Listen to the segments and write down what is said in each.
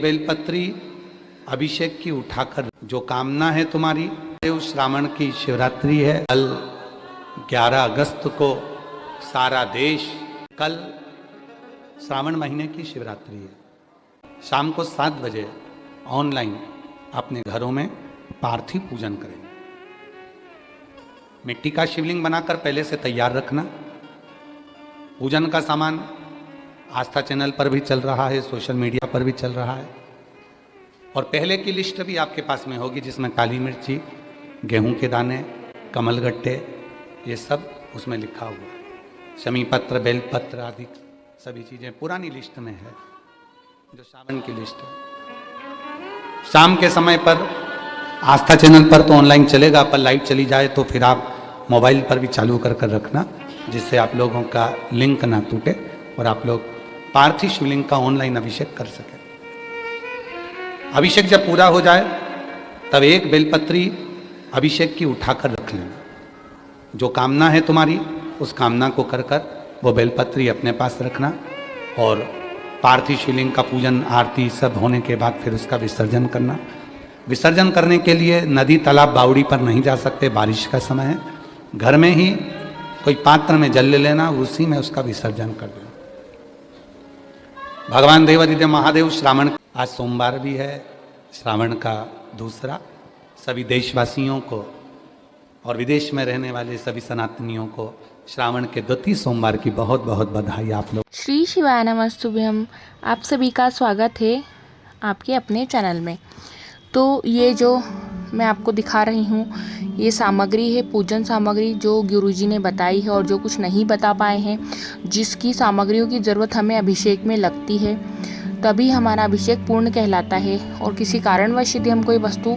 एक बेलपत्री अभिषेक की उठाकर, जो कामना है तुम्हारी। देव श्रावण की शिवरात्रि है, कल 11 अगस्त को सारा देश, कल श्रावण महीने की शिवरात्रि है। शाम को 7 बजे ऑनलाइन अपने घरों में पार्थिव पूजन करेंगे। मिट्टी का शिवलिंग बनाकर पहले से तैयार रखना। पूजन का सामान आस्था चैनल पर भी चल रहा है, सोशल मीडिया पर भी चल रहा है, और पहले की लिस्ट भी आपके पास में होगी, जिसमें काली मिर्ची, गेहूं के दाने, कमलगट्टे, ये सब उसमें लिखा हुआ है। शमी पत्र, बेलपत्र आदि सभी चीज़ें पुरानी लिस्ट में है, जो श्रावण की लिस्ट है। शाम के समय पर आस्था चैनल पर तो ऑनलाइन चलेगा, पर लाइट चली जाए तो फिर आप मोबाइल पर भी चालू कर रखना, जिससे आप लोगों का लिंक ना टूटे और आप लोग पार्थिव शिवलिंग का ऑनलाइन अभिषेक कर सकें। अभिषेक जब पूरा हो जाए तब एक बेलपत्री अभिषेक की उठाकर रख लेना। जो कामना है तुम्हारी, उस कामना को कर वो बेलपत्री अपने पास रखना, और पार्थिव शिवलिंग का पूजन आरती सब होने के बाद फिर उसका विसर्जन करना। विसर्जन करने के लिए नदी, तालाब, बावड़ी पर नहीं जा सकते, बारिश का समय है। घर में ही कोई पात्र में जल ले लेना, उसी में उसका विसर्जन कर देना। भगवान देवादिदेव महादेव श्रावण, आज सोमवार भी है, श्रावण का दूसरा। सभी देशवासियों को और विदेश में रहने वाले सभी सनातनियों को श्रावण के द्वितीय सोमवार की बहुत बहुत बधाई। आप लोग श्री शिवाय नमस्तुभ्यम, आप सभी का स्वागत है आपके अपने चैनल में। तो ये जो मैं आपको दिखा रही हूँ, ये सामग्री है, पूजन सामग्री जो गुरुजी ने बताई है और जो कुछ नहीं बता पाए हैं, जिसकी सामग्रियों की ज़रूरत हमें अभिषेक में लगती है, तभी हमारा अभिषेक पूर्ण कहलाता है। और किसी कारणवश यदि हम कोई वस्तु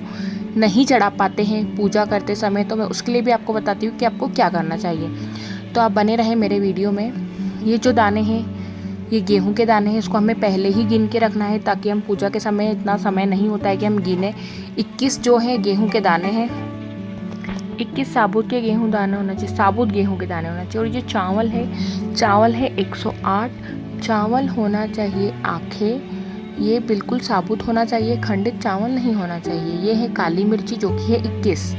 नहीं चढ़ा पाते हैं पूजा करते समय, तो मैं उसके लिए भी आपको बताती हूँ कि आपको क्या करना चाहिए। तो आप बने रहें मेरे वीडियो में। ये जो दाने हैं, ये गेहूं के दाने हैं, इसको हमें पहले ही गिन के रखना है, ताकि हम पूजा के समय, इतना समय नहीं होता है कि हम गिने। 21 जो है गेहूं के दाने हैं, 21 साबुत के गेहूं दाने होना चाहिए, साबुत गेहूं के दाने होना चाहिए। और ये चावल है 108। चावल होना चाहिए आखे, ये बिल्कुल साबुत होना चाहिए, खंडित चावल नहीं होना चाहिए। ये है काली मिर्ची जो कि है 21।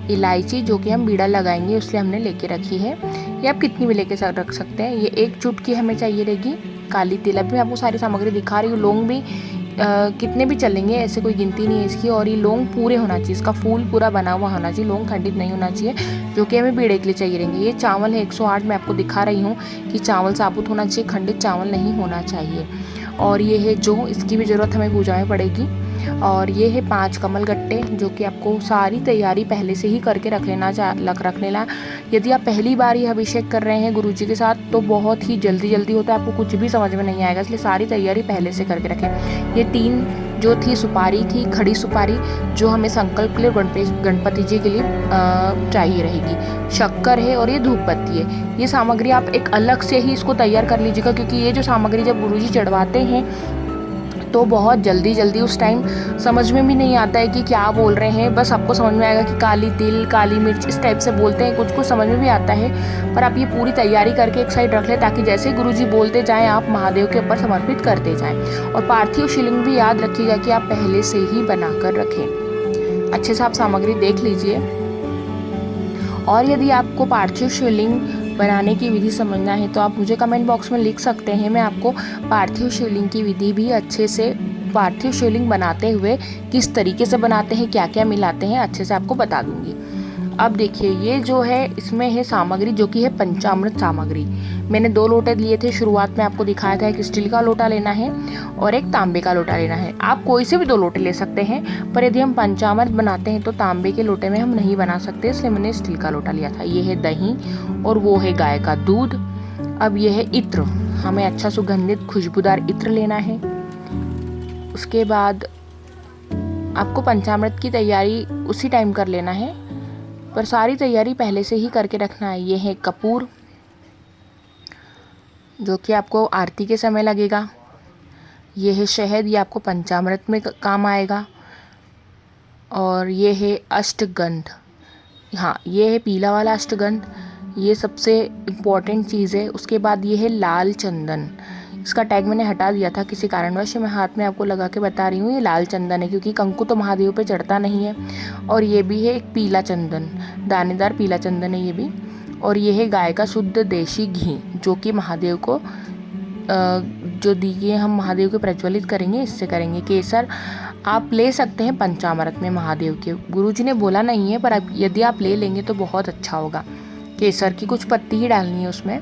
इलायची जो कि हम बीड़ा लगाएंगे उसलिए हमने लेके रखी है, ये आप कितनी भी लेके रख सकते हैं। ये 1 चुटकी हमें चाहिए रहेगी काली तिल। अभी मैं आपको सारी सामग्री दिखा रही हूँ। लौंग भी कितने भी चलेंगे, ऐसे कोई गिनती नहीं है इसकी। और ये लौंग पूरे होना चाहिए, इसका फूल पूरा बना हुआ होना चाहिए, लौंग खंडित नहीं होना चाहिए, जो कि हमें बीड़े के लिए चाहिए रहेंगे। ये चावल है 108, मैं आपको दिखा रही हूँ कि चावल साबुत होना चाहिए, खंडित चावल नहीं होना चाहिए। और ये है जो, इसकी भी ज़रूरत हमें पूजा में पड़ेगी। और ये है 5 कमलगट्टे, जो कि आपको सारी तैयारी पहले से ही करके रख लेना। यदि आप पहली बार ये अभिषेक कर रहे हैं गुरुजी के साथ, तो बहुत ही जल्दी होता है, आपको कुछ भी समझ में नहीं आएगा, इसलिए सारी तैयारी पहले से करके रखें। ये 3 जो थी सुपारी थी, खड़ी सुपारी, जो हमें संकल्प के लिए, गणपति जी के लिए चाहिए रहेगी। शक्कर है और ये धूप बत्ती है। ये सामग्री आप एक अलग से ही इसको तैयार कर लीजिएगा, क्योंकि ये जो सामग्री जब गुरुजी चढ़वाते हैं तो बहुत जल्दी उस टाइम समझ में भी नहीं आता है कि क्या बोल रहे हैं। बस आपको समझ में आएगा कि काली तिल, काली मिर्च, इस टाइप से बोलते हैं, कुछ समझ में भी आता है। पर आप ये पूरी तैयारी करके एक साइड रख लें, ताकि जैसे गुरुजी बोलते जाएं आप महादेव के ऊपर समर्पित करते जाएं। और पार्थिव शिवलिंग भी याद रखिएगा कि आप पहले से ही बनाकर रखें। अच्छे से आप सामग्री देख लीजिए। और यदि आपको पार्थिव शिवलिंग बनाने की विधि समझना है तो आप मुझे कमेंट बॉक्स में लिख सकते हैं। मैं आपको पार्थिव शिवलिंग की विधि भी अच्छे से, पार्थिव शिवलिंग बनाते हुए किस तरीके से बनाते हैं, क्या क्या मिलाते हैं, अच्छे से आपको बता दूंगी। अब देखिए, ये जो है इसमें है सामग्री जो कि है पंचामृत सामग्री। मैंने 2 लोटे लिए थे, शुरुआत में आपको दिखाया था। एक स्टील का लोटा लेना है और एक तांबे का लोटा लेना है। आप कोई से भी 2 लोटे ले सकते हैं, पर यदि हम पंचामृत बनाते हैं तो तांबे के लोटे में हम नहीं बना सकते, इसलिए मैंने स्टील का लोटा लिया था। ये है दही और वो है गाय का दूध। अब ये है इत्र, हमें अच्छा सुगंधित खुशबूदार इत्र लेना है। उसके बाद आपको पंचामृत की तैयारी उसी टाइम कर लेना है, पर सारी तैयारी पहले से ही करके रखना है। ये है कपूर, जो कि आपको आरती के समय लगेगा। ये है शहद, ये आपको पंचामृत में काम आएगा। और ये है अष्टगंध, हाँ ये है पीला वाला अष्टगंध, ये सबसे इम्पॉर्टेंट चीज़ है। उसके बाद ये है लाल चंदन, इसका टैग मैंने हटा दिया था किसी कारणवश, मैं हाथ में आपको लगा के बता रही हूँ। ये लाल चंदन है क्योंकि कंकु तो महादेव पे चढ़ता नहीं है। और ये भी है एक पीला चंदन, दानेदार पीला चंदन है ये भी। और ये है गाय का शुद्ध देशी घी जो कि महादेव को जो दिए हम महादेव को प्रज्वलित करेंगे, इससे करेंगे। केसर आप ले सकते हैं पंचामृत में महादेव के, गुरुजी ने बोला नहीं है, पर अब यदि आप ले लेंगे तो बहुत अच्छा होगा। केसर की कुछ पत्ती ही डालनी है उसमें।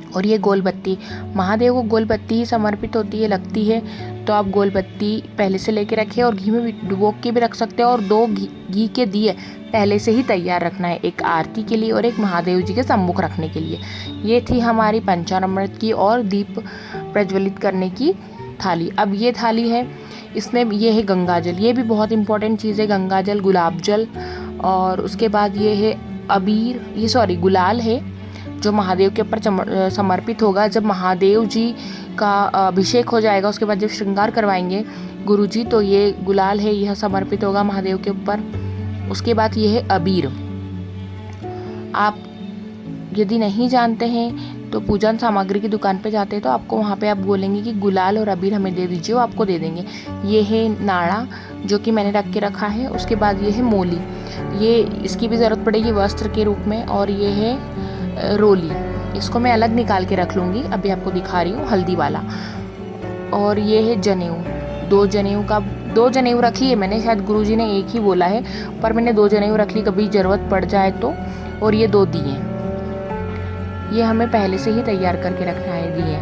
और ये गोल बत्ती, महादेव को गोल बत्ती ही समर्पित होती है, लगती है, तो आप गोल बत्ती पहले से लेके रखें और घी में भी डुबो के भी रख सकते हैं। और 2 घी के दिए पहले से ही तैयार रखना है, एक आरती के लिए और एक महादेव जी के सम्मुख रखने के लिए। ये थी हमारी पंचामृत की और दीप प्रज्वलित करने की थाली। अब ये थाली है, इसमें ये है गंगा जल, ये भी बहुत इंपॉर्टेंट चीज़ है, गंगा जल, गुलाब जल। और उसके बाद ये है अबीर, ये सॉरी गुलाल है जो महादेव के ऊपर समर्पित होगा। जब महादेव जी का अभिषेक हो जाएगा, उसके बाद जब श्रृंगार करवाएंगे गुरुजी, तो ये गुलाल है, यह समर्पित होगा महादेव के ऊपर। उसके बाद ये है अबीर। आप यदि नहीं जानते हैं तो पूजन सामग्री की दुकान पे जाते हैं तो आपको वहाँ पे आप बोलेंगे कि गुलाल और अबीर हमें दे दीजिए, वो आपको दे देंगे। ये है नाड़ा जो कि मैंने रख के रखा है। उसके बाद ये है मोली, ये इसकी भी ज़रूरत पड़ेगी वस्त्र के रूप में। और ये है रोली, इसको मैं अलग निकाल के रख लूँगी, अभी आपको दिखा रही हूँ, हल्दी वाला। और ये है जनेऊ, 2 जनेऊ रखी है मैंने, शायद गुरुजी ने एक ही बोला है, पर मैंने 2 जनेऊ रख ली, कभी ज़रूरत पड़ जाए तो। और ये 2 दिए, ये हमें पहले से ही तैयार करके रखना है दिए।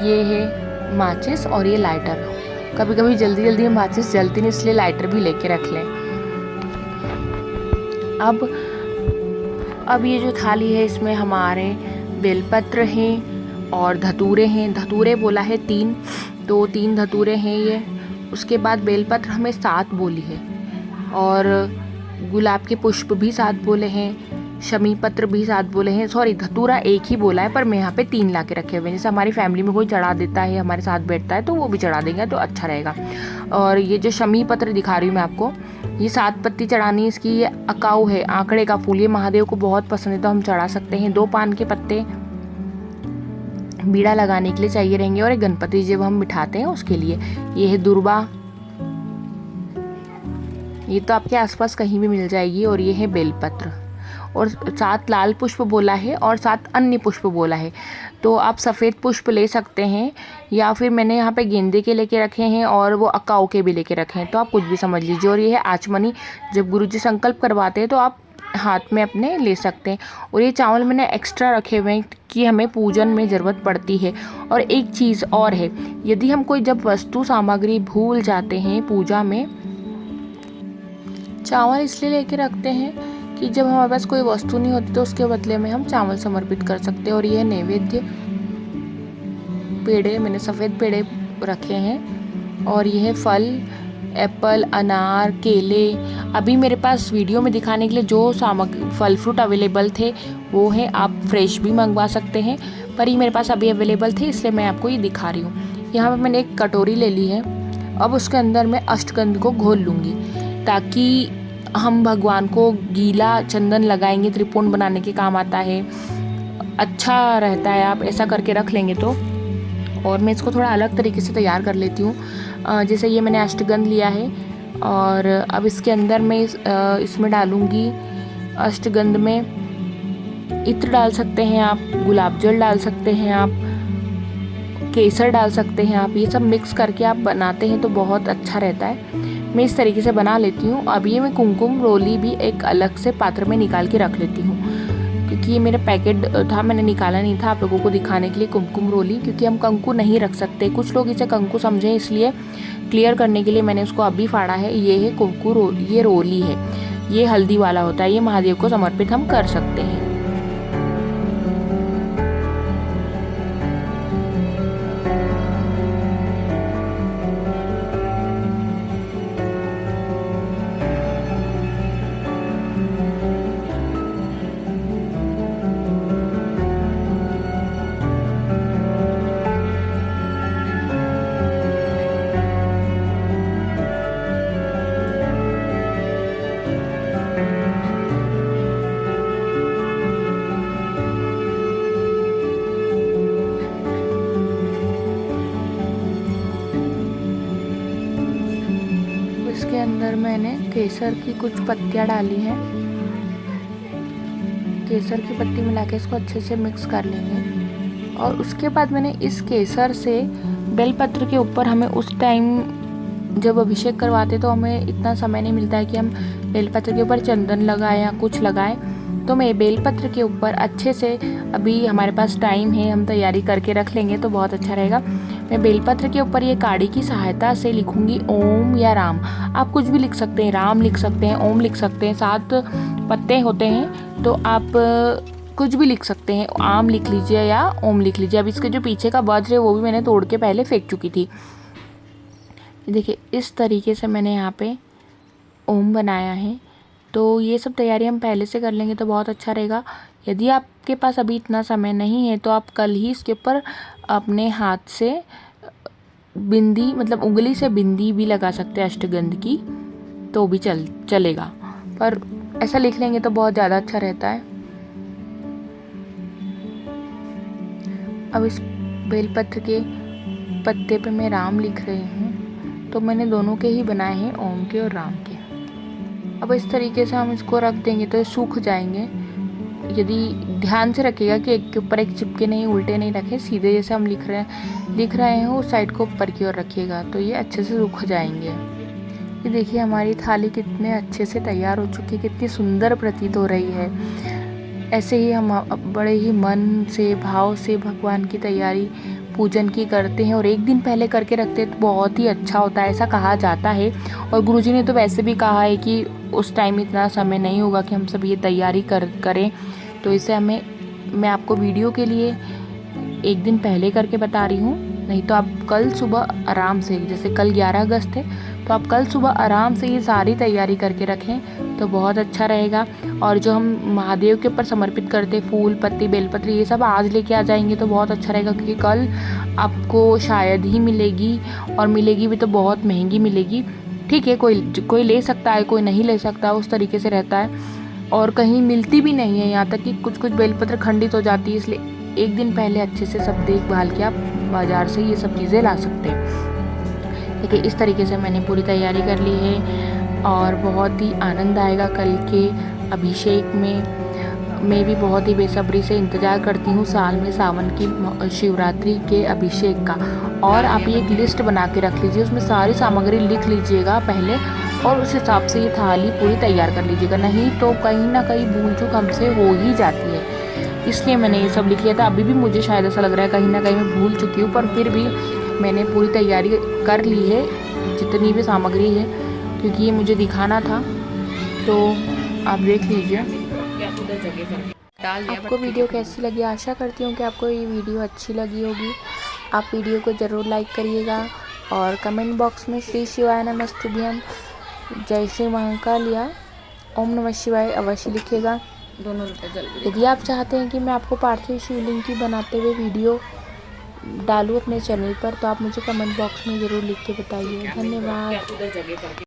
ये है माचिस और ये लाइटर, कभी कभी जल्दी जल्दी में माचिस जलती नहीं, इसलिए लाइटर भी लेके रख लें। अब ये जो थाली है इसमें हमारे बेलपत्र हैं और धतूरे हैं। धतूरे बोला है 3, तो 3 धतूरे हैं ये। उसके बाद बेलपत्र हमें 7 बोली है और गुलाब के पुष्प भी 7 बोले हैं, शमी पत्र भी 7 बोले हैं। सॉरी, धतूरा एक ही बोला है, पर मैं यहाँ पे 3 ला के रखे हुए हैं। जैसे हमारी फैमिली में कोई चढ़ा देता है, हमारे साथ बैठता है, तो वो भी चढ़ा देंगे तो अच्छा रहेगा। और ये जो शमी पत्र दिखा रही हूँ मैं आपको, ये 7 पत्ती चढ़ानी है इसकी। ये अकाऊ है, आंकड़े का फूल, ये महादेव को बहुत पसंद है तो हम चढ़ा सकते हैं। 2 पान के पत्ते बीड़ा लगाने के लिए चाहिए रहेंगे और एक गणपति जब हम बिठाते हैं उसके लिए। ये है दुर्बा, ये तो आपके आसपास कहीं भी मिल जाएगी। और ये है बेलपत्र और 7 लाल पुष्प बोला है और 7 अन्य पुष्प बोला है, तो आप सफ़ेद पुष्प ले सकते हैं या फिर मैंने यहाँ पे गेंदे के लेके रखे हैं और वो अकाऊ के भी लेके रखे हैं, तो आप कुछ भी समझ लीजिए। और ये है आचमनी, जब गुरुजी संकल्प करवाते हैं तो आप हाथ में अपने ले सकते हैं। और ये चावल मैंने एक्स्ट्रा रखे हुए हैं कि हमें पूजन में ज़रूरत पड़ती है। और एक चीज़ और है, यदि हम कोई जब वस्तु सामग्री भूल जाते हैं पूजा में, चावल इसलिए लेके रखते हैं कि जब हमारे पास कोई वस्तु नहीं होती तो उसके बदले में हम चावल समर्पित कर सकते हैं। और यह नैवेद्य पेड़े, मैंने सफ़ेद पेड़े रखे हैं। और यह फल, एप्पल, अनार, केले, अभी मेरे पास वीडियो में दिखाने के लिए जो फल फ्रूट अवेलेबल थे वो है, आप फ्रेश भी मंगवा सकते हैं, पर ये मेरे पास अभी अवेलेबल थे इसलिए मैं आपको ये दिखा रही हूँ। यहाँ पर मैंने एक कटोरी ले ली है। अब उसके अंदर मैं अष्टगंध को घोल लूँगी ताकि हम भगवान को गीला चंदन लगाएंगे, त्रिपुंड बनाने के काम आता है, अच्छा रहता है। आप ऐसा करके रख लेंगे तो। और मैं इसको थोड़ा अलग तरीके से तैयार कर लेती हूँ। जैसे ये मैंने अष्टगंध लिया है और अब इसके अंदर मैं इसमें डालूँगी, अष्टगंध में इत्र डाल सकते हैं आप, गुलाब जल डाल सकते हैं आप, केसर डाल सकते हैं आप। ये सब मिक्स करके आप बनाते हैं तो बहुत अच्छा रहता है। मैं इस तरीके से बना लेती हूँ। अब ये मैं कुमकुम रोली भी एक अलग से पात्र में निकाल के रख लेती हूँ, क्योंकि ये मेरा पैकेट था, मैंने निकाला नहीं था आप लोगों को दिखाने के लिए कुमकुम रोली, क्योंकि हम कंकु नहीं रख सकते। कुछ लोग इसे कंकु समझें, इसलिए क्लियर करने के लिए मैंने उसको अभी फाड़ा है। ये है कुमकु रोली, ये रोली है, ये हल्दी वाला होता है, ये महादेव को समर्पित हम कर सकते हैं। इसके अंदर मैंने केसर की कुछ पत्तियाँ डाली हैं। केसर की पत्ती मिला के इसको अच्छे से मिक्स कर लेंगे। और उसके बाद मैंने इस केसर से बेलपत्र के ऊपर, हमें उस टाइम जब अभिषेक करवाते तो हमें इतना समय नहीं मिलता है कि हम बेलपत्र के ऊपर चंदन लगाएं या कुछ लगाएं, तो मैं बेलपत्र के ऊपर अच्छे से, अभी हमारे पास टाइम है, हम तैयारी करके रख लेंगे तो बहुत अच्छा रहेगा। मैं बेलपत्र के ऊपर ये काड़ी की सहायता से लिखूंगी ओम या राम। आप कुछ भी लिख सकते हैं, राम लिख सकते हैं, ओम लिख सकते हैं, 7 पत्ते होते हैं तो आप कुछ भी लिख सकते हैं, आम लिख लीजिए या ओम लिख लीजिए। अब इसके जो पीछे का वज्र है वो भी मैंने तोड़ के पहले फेंक चुकी थी। देखिए इस तरीके से मैंने यहाँ पे ओम बनाया है। तो ये सब तैयारी हम पहले से कर लेंगे तो बहुत अच्छा रहेगा। यदि आपके पास अभी इतना समय नहीं है तो आप कल ही इसके ऊपर अपने हाथ से बिंदी, मतलब उंगली से बिंदी भी लगा सकते हैं अष्टगंध की, तो भी चलेगा, पर ऐसा लिख लेंगे तो बहुत ज़्यादा अच्छा रहता है। अब इस बेलपत्र के पत्ते पे मैं राम लिख रही हूँ, तो मैंने दोनों के ही बनाए हैं, ओम के और राम के। अब इस तरीके से हम इसको रख देंगे तो ये सूख जाएंगे। यदि ध्यान से रखिएगा कि एक के ऊपर एक चिपके नहीं, उल्टे नहीं रखें, सीधे जैसे हम लिख रहे हैं उस साइड को ऊपर की ओर रखिएगा तो ये अच्छे से सूख जाएंगे। ये देखिए हमारी थाली कितने अच्छे से तैयार हो चुकी है, कितनी सुंदर प्रतीत हो रही है। ऐसे ही हम बड़े ही मन से, भाव से भगवान की तैयारी, पूजन की करते हैं और एक दिन पहले करके रखते हैं तो बहुत ही अच्छा होता है, ऐसा कहा जाता है। और गुरुजी ने तो वैसे भी कहा है कि उस टाइम इतना समय नहीं होगा कि हम सब ये तैयारी करें, तो इसे मैं आपको वीडियो के लिए एक दिन पहले करके बता रही हूँ। नहीं तो आप कल सुबह आराम से, जैसे कल 11 अगस्त है तो आप कल सुबह आराम से ये सारी तैयारी करके रखें तो बहुत अच्छा रहेगा। और जो हम महादेव के ऊपर समर्पित करते फूल, पत्ती, बेलपत्र, ये सब आज लेके आ जाएंगे तो बहुत अच्छा रहेगा, क्योंकि कल आपको शायद ही मिलेगी, और मिलेगी भी तो बहुत महंगी मिलेगी। ठीक है, कोई ले सकता है, कोई नहीं ले सकता, उस तरीके से रहता है। और कहीं मिलती भी नहीं है, यहाँ तक कि कुछ बेलपत्र खंडित हो जाती है, इसलिए एक दिन पहले अच्छे से सब देखभाल के आप बाज़ार से ये सब चीज़ें ला सकते हैं। देखिए इस तरीके से मैंने पूरी तैयारी कर ली है और बहुत ही आनंद आएगा कल के अभिषेक में। मैं भी बहुत ही बेसब्री से इंतज़ार करती हूँ साल में सावन की शिवरात्रि के अभिषेक का। और आप ये एक लिस्ट बना के रख लीजिए, उसमें सारी सामग्री लिख लीजिएगा पहले और उस हिसाब से ये थाली पूरी तैयार कर लीजिएगा, नहीं तो कहीं ना कहीं भूल चूक हमसे हो ही जाती है। इसलिए मैंने ये सब लिख लिया था। अभी भी मुझे शायद ऐसा लग रहा है कहीं ना कहीं मैं भूल चुकी हूँ, पर फिर भी मैंने पूरी तैयारी कर ली है जितनी भी सामग्री है, क्योंकि ये मुझे दिखाना था। तो आप देख लीजिए। आपको वीडियो कैसी लगी, आशा करती हूँ कि आपको ये वीडियो अच्छी लगी होगी। आप वीडियो को ज़रूर लाइक करिएगा और कमेंट बॉक्स में श्री शिवाय नमस्तुभ्यम, जय श्री महाकाल या ओम नमः शिवाय अवश्य लिखिएगा। यदि आप चाहते हैं कि मैं आपको पार्थिव शिवलिंग की बनाते हुए वीडियो डालूँ अपने चैनल पर, तो आप मुझे कमेंट बॉक्स में ज़रूर लिख के बताइए। धन्यवाद।